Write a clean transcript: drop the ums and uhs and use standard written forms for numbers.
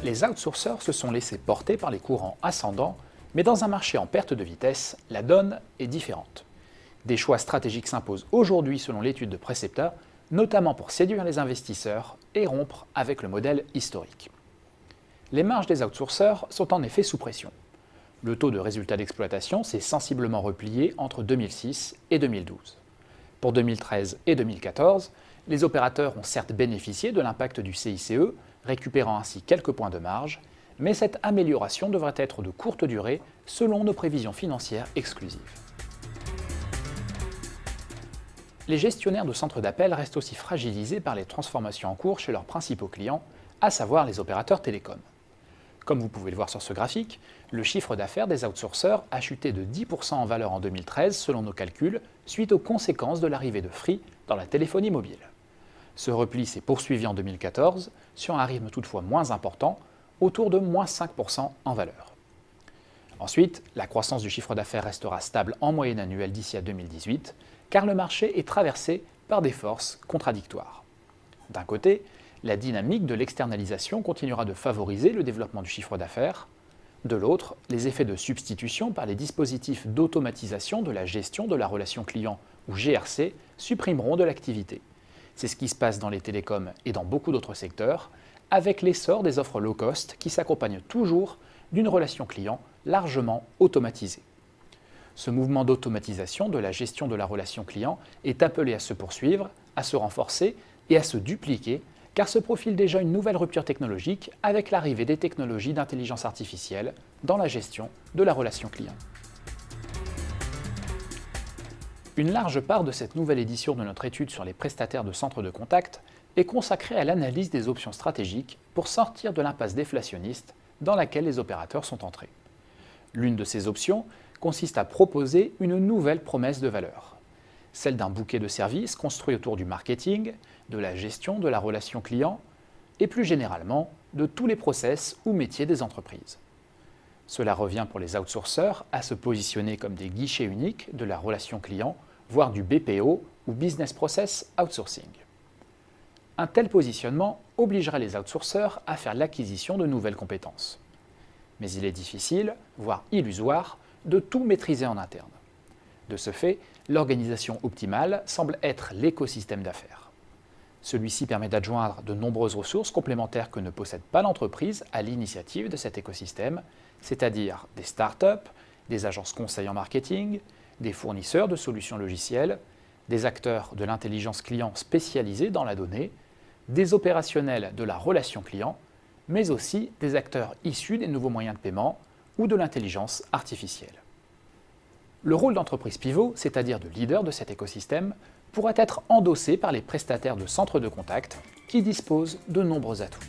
Les outsourceurs se sont laissés porter par les courants ascendants, mais dans un marché en perte de vitesse, la donne est différente. Des choix stratégiques s'imposent aujourd'hui selon l'étude de Precepta, notamment pour séduire les investisseurs et rompre avec le modèle historique. Les marges des outsourceurs sont en effet sous pression. Le taux de résultat d'exploitation s'est sensiblement replié entre 2006 et 2012. Pour 2013 et 2014, les opérateurs ont certes bénéficié de l'impact du CICE, récupérant ainsi quelques points de marge, mais cette amélioration devrait être de courte durée selon nos prévisions financières exclusives. Les gestionnaires de centres d'appel restent aussi fragilisés par les transformations en cours chez leurs principaux clients, à savoir les opérateurs télécoms. Comme vous pouvez le voir sur ce graphique, le chiffre d'affaires des outsourceurs a chuté de 10% en valeur en 2013 selon nos calculs, suite aux conséquences de l'arrivée de Free dans la téléphonie mobile. Ce repli s'est poursuivi en 2014, sur un rythme toutefois moins important, autour de moins 5% en valeur. Ensuite, la croissance du chiffre d'affaires restera stable en moyenne annuelle d'ici à 2018, car le marché est traversé par des forces contradictoires. D'un côté, la dynamique de l'externalisation continuera de favoriser le développement du chiffre d'affaires. De l'autre, les effets de substitution par les dispositifs d'automatisation de la gestion de la relation client ou GRC supprimeront de l'activité. C'est ce qui se passe dans les télécoms et dans beaucoup d'autres secteurs, avec l'essor des offres low cost qui s'accompagnent toujours d'une relation client largement automatisée. Ce mouvement d'automatisation de la gestion de la relation client est appelé à se poursuivre, à se renforcer et à se dupliquer, car se profile déjà une nouvelle rupture technologique avec l'arrivée des technologies d'intelligence artificielle dans la gestion de la relation client. Une large part de cette nouvelle édition de notre étude sur les prestataires de centres de contact est consacrée à l'analyse des options stratégiques pour sortir de l'impasse déflationniste dans laquelle les opérateurs sont entrés. L'une de ces options consiste à proposer une nouvelle promesse de valeur, celle d'un bouquet de services construit autour du marketing, de la gestion de la relation client et plus généralement de tous les process ou métiers des entreprises. Cela revient pour les outsourceurs à se positionner comme des guichets uniques de la relation client, voire du BPO ou Business Process Outsourcing. Un tel positionnement obligerait les outsourceurs à faire l'acquisition de nouvelles compétences. Mais il est difficile, voire illusoire, de tout maîtriser en interne. De ce fait, l'organisation optimale semble être l'écosystème d'affaires. Celui-ci permet d'adjoindre de nombreuses ressources complémentaires que ne possède pas l'entreprise à l'initiative de cet écosystème, c'est-à-dire des startups, des agences conseils en marketing, des fournisseurs de solutions logicielles, des acteurs de l'intelligence client spécialisés dans la donnée, des opérationnels de la relation client, mais aussi des acteurs issus des nouveaux moyens de paiement ou de l'intelligence artificielle. Le rôle d'entreprise pivot, c'est-à-dire de leader de cet écosystème, pourrait être endossé par les prestataires de centres de contact qui disposent de nombreux atouts.